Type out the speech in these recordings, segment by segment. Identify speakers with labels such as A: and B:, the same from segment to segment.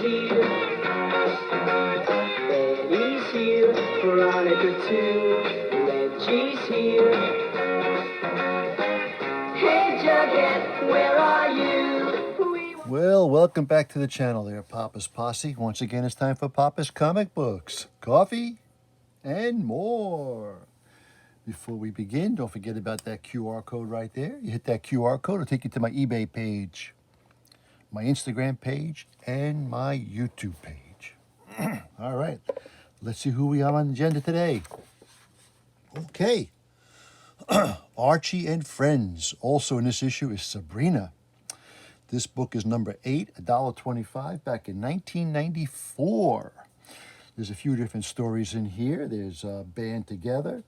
A: here. Betty's here. Veronica too. Reggie's here. Hey Jughead, where are you?
B: Well, welcome back to the channel there, Papa's Posse. Once again, it's time for Papa's Comic Books, coffee, and more. Before we begin, don't forget about that QR code right there. You hit that QR code, it'll take you to my eBay page, my Instagram page, and my YouTube page. All right, let's see who we have on the agenda today. Okay, Archie and Friends. Also in this issue is Sabrina. This book is number 8, $1.25, back in 1994. There's a few different stories in here. There's Band Together.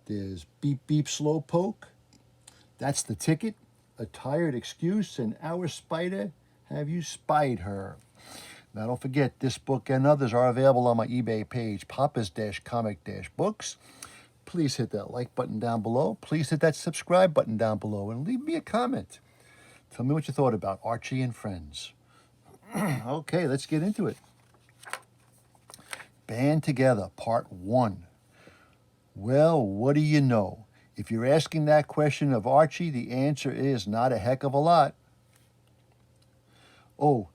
B: There's Beep Beep Slowpoke. That's the Ticket. A Tired Excuse, and Our Spider, Have You Spied Her? Now don't forget, this book and others are available on my eBay page, Papa's-Comic-Books. Please hit that like button down below. Please hit that subscribe button down below and leave me a comment. Tell me what you thought about Archie and Friends. Okay, let's get into it. Band Together, Part 1. Well, what do you know? If you're asking that question of Archie, the answer is not a heck of a lot. Oh,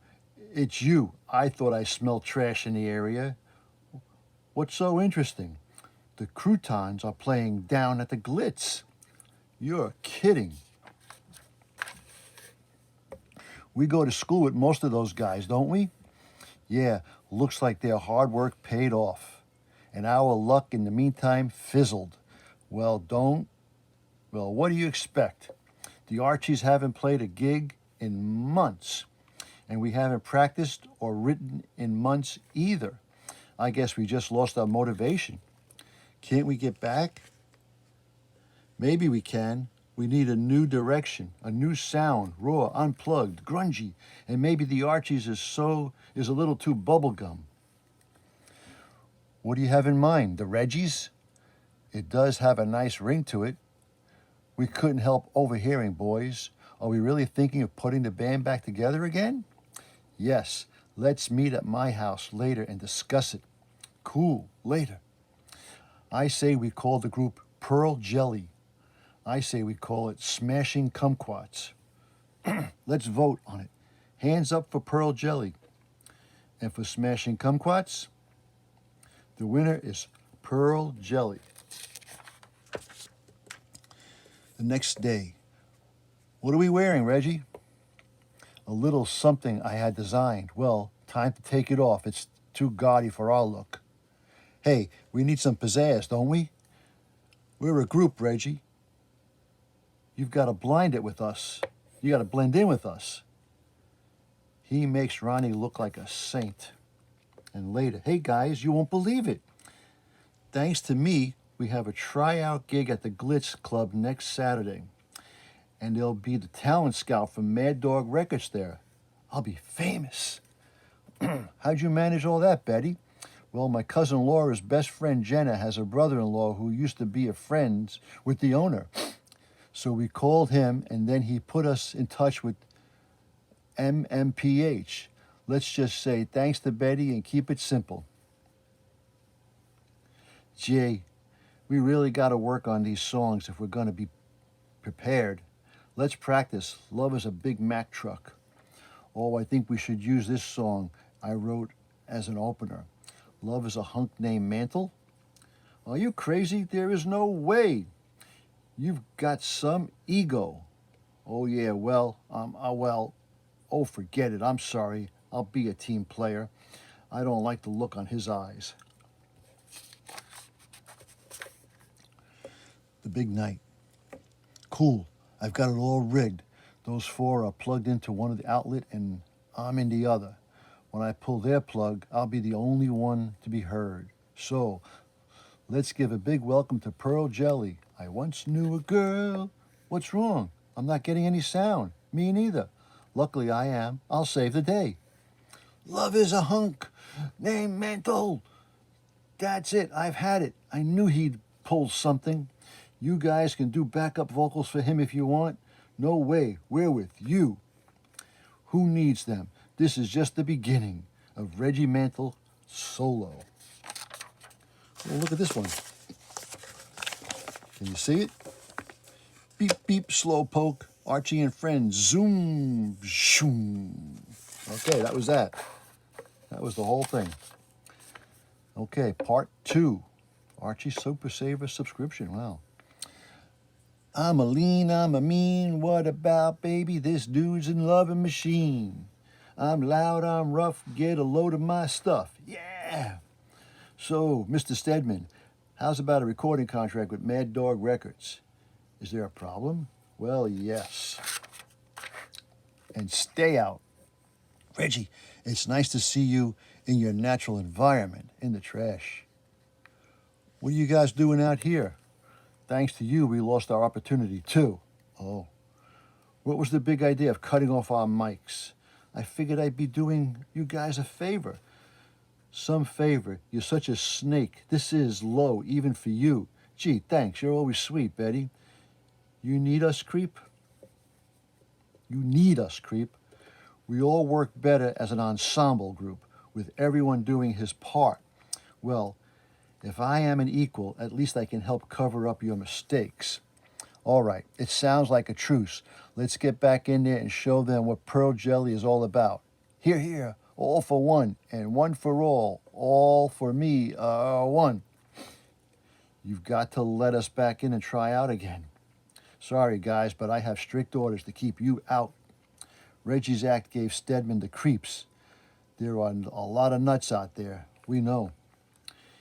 B: it's you. I thought I smelled trash in the area. What's so interesting? The croutons are playing down at the Glitz. You're kidding. We go to school with most of those guys, don't we? Yeah, looks like their hard work paid off. And our luck in the meantime fizzled. Well, what do you expect? The Archies haven't played a gig in months. And we haven't practiced or written in months either. I guess we just lost our motivation. Can't we get back? Maybe we can. We need a new direction, a new sound, raw, unplugged, grungy, and maybe the Archies is a little too bubblegum. What do you have in mind? The Reggies? It does have a nice ring to it. We couldn't help overhearing, boys. Are we really thinking of putting the band back together again? Yes, let's meet at my house later and discuss it. Cool, later. I say we call the group Pearl Jelly. I say we call it Smashing Kumquats. Let's vote on it. Hands up for Pearl Jelly. And for Smashing Kumquats, the winner is Pearl Jelly. The next day. What are we wearing, Reggie? A little something I had designed. Well, time to take it off. It's too gaudy for our look. Hey, we need some pizzazz, don't we? We're a group, Reggie. You've got to blind it with us. You got to blend in with us. He makes Ronnie look like a saint. And later, hey guys, you won't believe it. Thanks to me, we have a tryout gig at the Glitz Club next Saturday. And there'll be the talent scout from Mad Dog Records there. I'll be famous. How'd you manage all that, Betty? Well, my cousin Laura's best friend Jenna has a brother-in-law who used to be a friend with the owner. So we called him, and then he put us in touch with MMPH. Let's just say thanks to Betty and keep it simple. Gee, we really got to work on these songs if we're going to be prepared. Let's practice. Love is a Big Mac truck. Oh, I think we should use this song I wrote as an opener. Love is a hunk named Mantle. Are you crazy? There is no way. You've got some ego. Oh, yeah, oh, forget it. I'm sorry. I'll be a team player. I don't like the look on his eyes. The big night. Cool. I've got it all rigged. Those four are plugged into one of the outlet and I'm in the other. When I pull their plug, I'll be the only one to be heard. So, let's give a big welcome to Pearl Jelly. I once knew a girl. What's wrong? I'm not getting any sound. Me neither. Luckily I am. I'll save the day. Love is a hunk named Mantle. That's it. I've had it. I knew he'd pull something. You guys can do backup vocals for him if you want. No way. We're with you. Who needs them? This is just the beginning of Reggie Mantle Solo. Oh, look at this one. Can you see it? Beep, beep, slow poke, Archie and Friends, zoom, shoom. Okay, that was that. That was the whole thing. Okay, part 2. Archie Super Saver subscription, wow. I'm a lean, I'm a mean, what about, baby? This dude's in loving machine. I'm loud, I'm rough, get a load of my stuff. Yeah! So, Mr. Stedman, how's about a recording contract with Mad Dog Records? Is there a problem? Well, yes. And stay out. Reggie, it's nice to see you in your natural environment, in the trash. What are you guys doing out here? Thanks to you, we lost our opportunity too. Oh. What was the big idea of cutting off our mics? I figured I'd be doing you guys a favor. Some favor. You're such a snake. This is low, even for you. Gee, thanks. You're always sweet, Betty. You need us, creep? You need us, creep. We all work better as an ensemble group, with everyone doing his part. Well, if I am an equal, at least I can help cover up your mistakes. All right, it sounds like a truce. Let's get back in there and show them what Pearl Jelly is all about. Here, here, all for one, and one for all for me, one. You've got to let us back in and try out again. Sorry, guys, but I have strict orders to keep you out. Reggie's act gave Stedman the creeps. There are a lot of nuts out there, we know.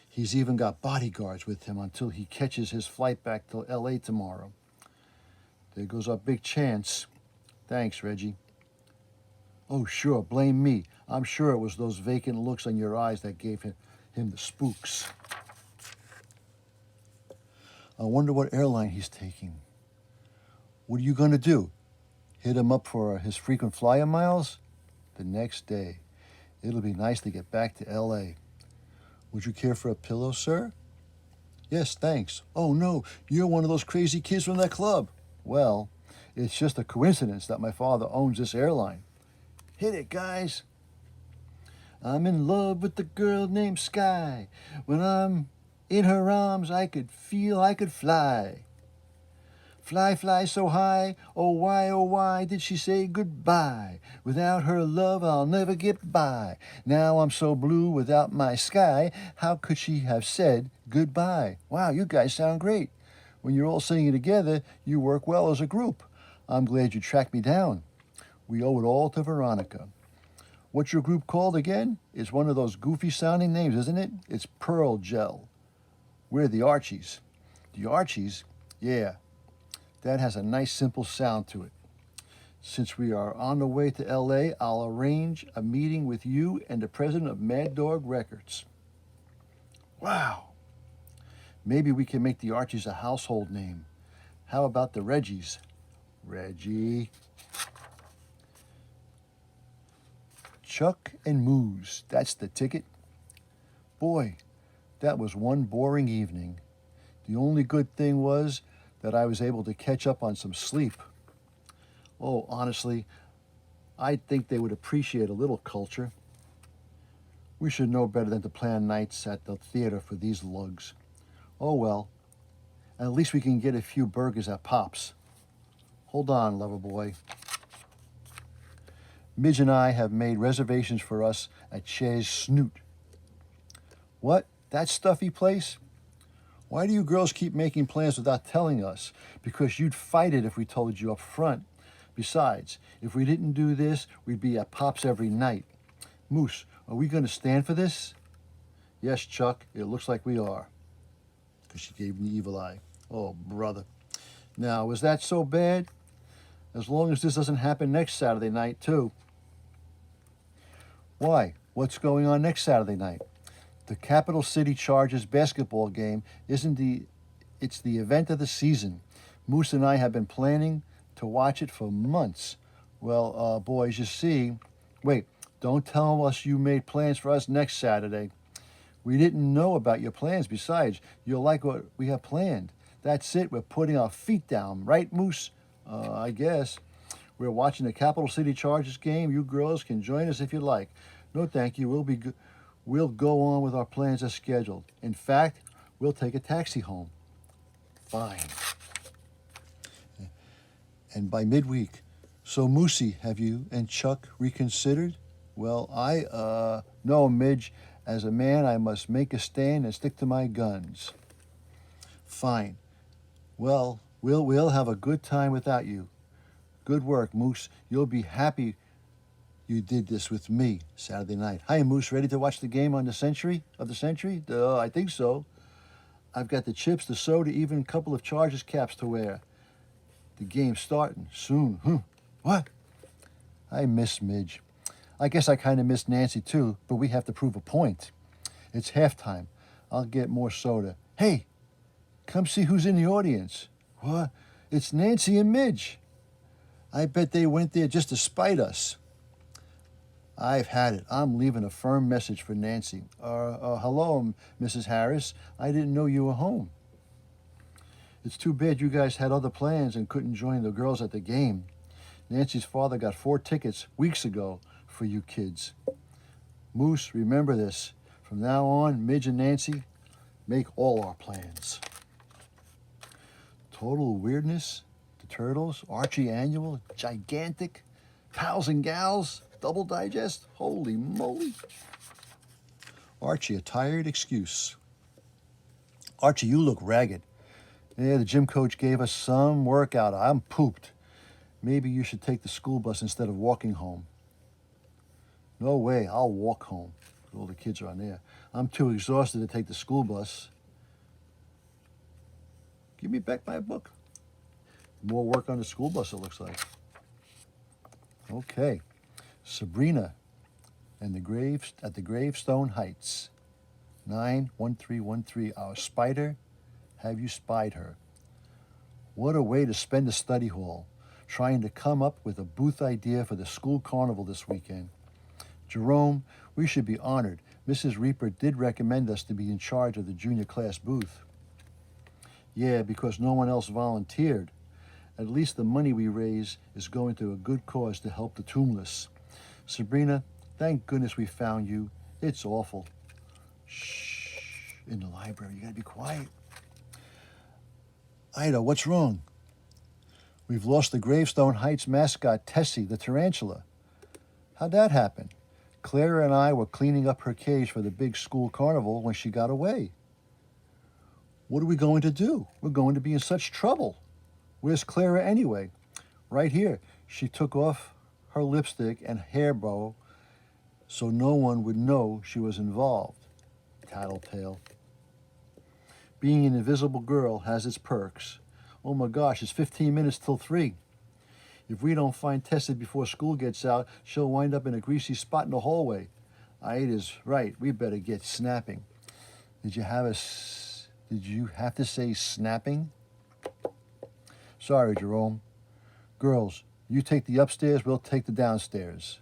B: He's even got bodyguards with him until he catches his flight back to L.A. tomorrow. There goes our big chance. Thanks, Reggie. Oh, sure, blame me. I'm sure it was those vacant looks in your eyes that gave him the spooks. I wonder what airline he's taking. What are you going to do? Hit him up for his frequent flyer miles? The next day. It'll be nice to get back to L.A. Would you care for a pillow, sir? Yes, thanks. Oh, no, you're one of those crazy kids from that club. Well, it's just a coincidence that my father owns this airline. Hit it, guys. I'm in love with the girl named Sky. When I'm in her arms, I could feel I could fly. Fly, fly so high, oh why did she say goodbye? Without her love, I'll never get by. Now I'm so blue without my sky, how could she have said goodbye? Wow, you guys sound great. When you're all singing together, you work well as a group. I'm glad you tracked me down. We owe it all to Veronica. What's your group called again? It's one of those goofy-sounding names, isn't it? It's Pearl Gel. We're the Archies. The Archies? Yeah. That has a nice, simple sound to it. Since we are on the way to L.A., I'll arrange a meeting with you and the president of Mad Dog Records. Wow. Maybe we can make the Archies a household name. How about the Reggies? Reggie. Chuck and Moose, that's the ticket. Boy, that was one boring evening. The only good thing was that I was able to catch up on some sleep. Oh, honestly, I think they would appreciate a little culture. We should know better than to plan nights at the theater for these lugs. Oh well, at least we can get a few burgers at Pop's. Hold on, lover boy. Midge and I have made reservations for us at Chez Snoot. What? That stuffy place? Why do you girls keep making plans without telling us? Because you'd fight it if we told you up front. Besides, if we didn't do this, we'd be at Pop's every night. Moose, are we going to stand for this? Yes, Chuck, it looks like we are. Because she gave me the evil eye. Oh, brother. Now, is that so bad? As long as this doesn't happen next Saturday night, too. Why? What's going on next Saturday night? The Capital City Chargers basketball game it's the event of the season. Moose and I have been planning to watch it for months. Well, boys, you see, wait, don't tell us you made plans for us next Saturday. We didn't know about your plans. Besides, you'll like what we have planned. That's it, we're putting our feet down, right, Moose? I guess. We're watching the Capital City Chargers game. You girls can join us if you like. No, thank you. We'll go on with our plans as scheduled. In fact, we'll take a taxi home. Fine. And by midweek, so Moosey, have you and Chuck reconsidered? Well, no, Midge. As a man, I must make a stand and stick to my guns. Fine. Well, we'll have a good time without you. Good work, Moose. You'll be happy you did this with me Saturday night. Hi, Moose. Ready to watch the game on the century? I think so. I've got the chips, the soda, even a couple of Chargers caps to wear. The game's starting soon. What? I miss Midge. I guess I kind of miss Nancy too, but we have to prove a point. It's halftime. I'll get more soda. Hey, come see who's in the audience. What? It's Nancy and Midge. I bet they went there just to spite us. I've had it. I'm leaving a firm message for Nancy. Hello, Mrs. Harris. I didn't know you were home. It's too bad you guys had other plans and couldn't join the girls at the game. Nancy's father got 4 tickets weeks ago for you kids. Moose, remember this. From now on, Midge and Nancy make all our plans. Total Weirdness, The Turtles, Archie Annual, Gigantic, Pals and Gals, Double Digest. Holy moly. Archie, a tired excuse. Archie, you look ragged. Yeah, the gym coach gave us some workout. I'm pooped. Maybe you should take the school bus instead of walking home. No way, I'll walk home. All the kids are on there. I'm too exhausted to take the school bus. Give me back my book. More work on the school bus, it looks like. Okay. Sabrina and at the Gravestone Heights. 91313. Our spider, have you spied her? What a way to spend the study hall, trying to come up with a booth idea for the school carnival this weekend. Jerome, we should be honored. Mrs. Reaper did recommend us to be in charge of the junior class booth. Yeah, because no one else volunteered. At least the money we raise is going to a good cause to help the tombless. Sabrina, thank goodness we found you. It's awful. Shh. In the library, you gotta be quiet. Ida, what's wrong? We've lost the Gravestone Heights mascot, Tessie, the tarantula. How'd that happen? Clara and I were cleaning up her cage for the big school carnival when she got away. What are we going to do? We're going to be in such trouble. Where's Clara anyway? Right here. She took off her lipstick and hair bow so no one would know she was involved. Tattletale. Being an invisible girl has its perks. Oh my gosh, it's 15 minutes till 3. If we don't find Tessie before school gets out, she'll wind up in a greasy spot in the hallway. Ida's right. We better get snapping. Did you have to say snapping? Sorry, Jerome. Girls, you take the upstairs, we'll take the downstairs.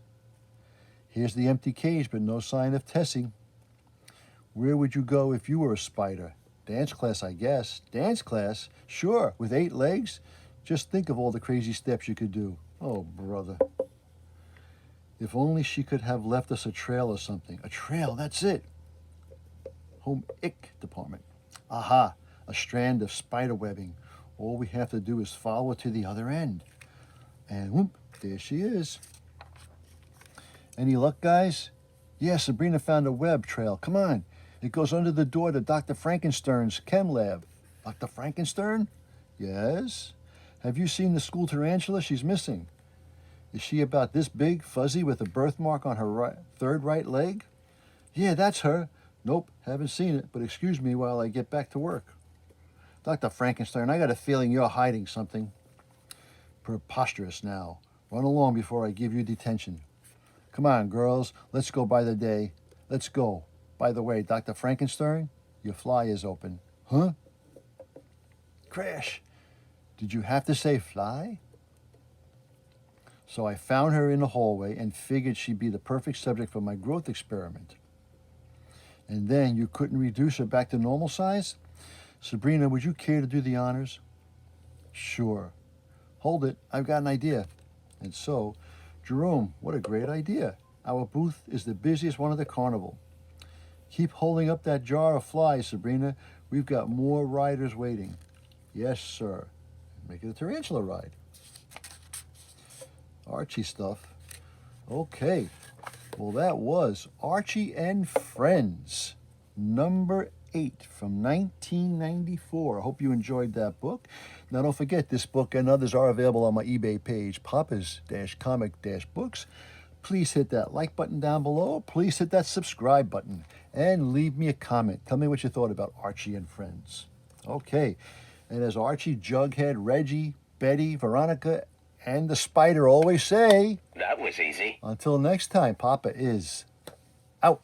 B: Here's the empty cage, but no sign of Tessie. Where would you go if you were a spider? Dance class, I guess. Dance class? Sure, with 8 legs? Just think of all the crazy steps you could do. Oh, brother. If only she could have left us a trail or something. A trail, that's it. Home Ec department. Aha, a strand of spider webbing. All we have to do is follow her to the other end. And whoop, there she is. Any luck, guys? Yeah, Sabrina found a web trail. Come on. It goes under the door to Dr. Frankenstein's chem lab. Dr. Frankenstein? Yes. Have you seen the school tarantula? She's missing. Is she about this big, fuzzy, with a birthmark on her third right leg? Yeah, that's her. Nope, haven't seen it, but excuse me while I get back to work. Dr. Frankenstein, I got a feeling you're hiding something. Preposterous now. Run along before I give you detention. Come on, girls, let's go by the day. Let's go. By the way, Dr. Frankenstein, your fly is open. Huh? Crash. Did you have to say fly? So I found her in the hallway and figured she'd be the perfect subject for my growth experiment. And then you couldn't reduce her back to normal size? Sabrina, would you care to do the honors? Sure. Hold it, I've got an idea. And so, Jerome, what a great idea. Our booth is the busiest one at the carnival. Keep holding up that jar of flies, Sabrina. We've got more riders waiting. Yes, sir. Make it a tarantula ride. Archie stuff. Okay. Well, that was Archie and Friends, number 8 from 1994. I hope you enjoyed that book. Now, don't forget, this book and others are available on my eBay page, Papa's-Comic-Books. Please hit that like button down below. Please hit that subscribe button and leave me a comment. Tell me what you thought about Archie and Friends. Okay. And as Archie, Jughead, Reggie, Betty, Veronica, and the spider always say,
C: That was easy.
B: until next time, Papa is out.